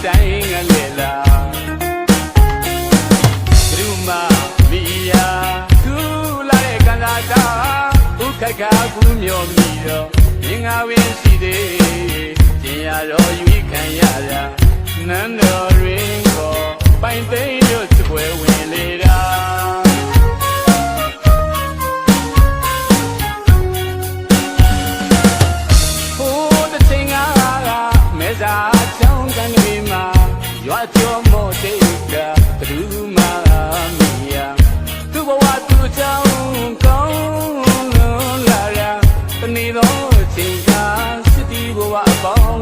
တိုင်းငလေလာဘယ်မှာမိယာသူလာတဲ့ကံသာတာဥခက်ခါကူးမြော်မိတော့မြင်ငါဝင်ရှိသေးကျင်ရတော့ယူခံရတာနန်းတော်ရင်းကိုပိုင်သိမ်းလို့စပွဲဝင်လေတာရွာကျော်မို့တေကဘဒူမာမီယာသူ့ဘဝသူ့ချောင်းကောင်းလုံးလာရတနေ့တော့ချိန်ကစစ်တီဘဝအပေါင်း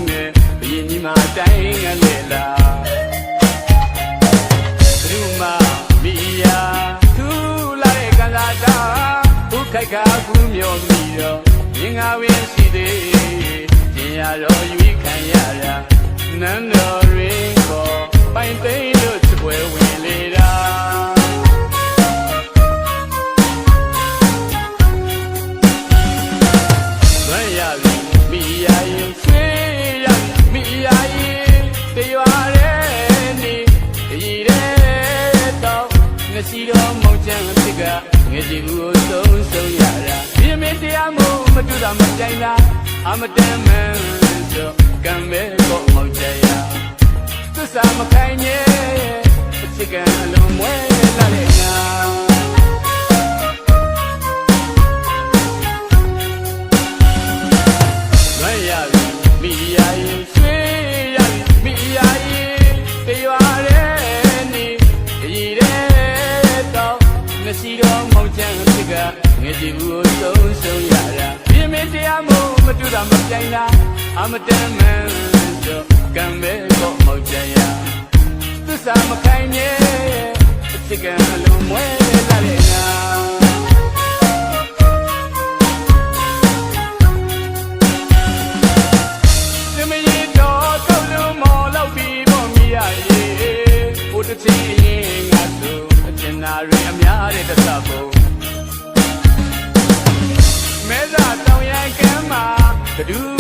နဲ့ဘယင်းကြီးမှာတိုင်းငလေလာဘဒူမာမီယာသူ့လာတဲ့ကံသာတာဘုခိုက်ခါကူးမြော်မိတော့မြင်ငါဝင်ရှိသေးကျင်ရတော့ယူခံရတာနန်းတော်ရင်းကိုပိုင်သိမ်းလို့စပွဲဝင်လေတာဆွမ်းရပြီမိယာရင်ဆွေးရမိယာရင်တရွာရဲနေရည်ရဲတော့ငစီတော်မောင်ချမ်းဖြစ်ကငယ်ကြီးကိုဆုံးဆုံးရတာပြင်းမတရားမို့မတူတာမကြိုင်တာအမတန်မှန်ဆိုကံမဲကိုမောင်ချရသစ္စာမခိုင်ရဲ့အချစ်ကံအလုံးမွဲလာတဲ့ငါလွမ်းရပြီမိယာရင်ဆွေးရပြီမိယာရင်တရွာရဲနေရည်ရဲတော့ငစီတော်မောင်ချမ်းဖြစ်ကငယ်ကြီးကိုဆုံးဆုံးရတာပြင်းမတရားမို့မတူတာမပြိုင်တာအမတန်မှန်ဆိုကံမဲကိုမောက်ကြရသစ္စာမခိုင်ရဲ့အချစ်ကံအလုံးမွဲလာတဲ့ငါစမရီတော်ကောက်လုံးမော်လောက်ပြီးပေါ်မိရရဲ့ဟိုတစ်ချင်းရင်ငါတို့အကျဉ်းသားတွေအများတဲ့တသဖို့မဲသာတောင်ရန်ကမ်းမှာဘဒူ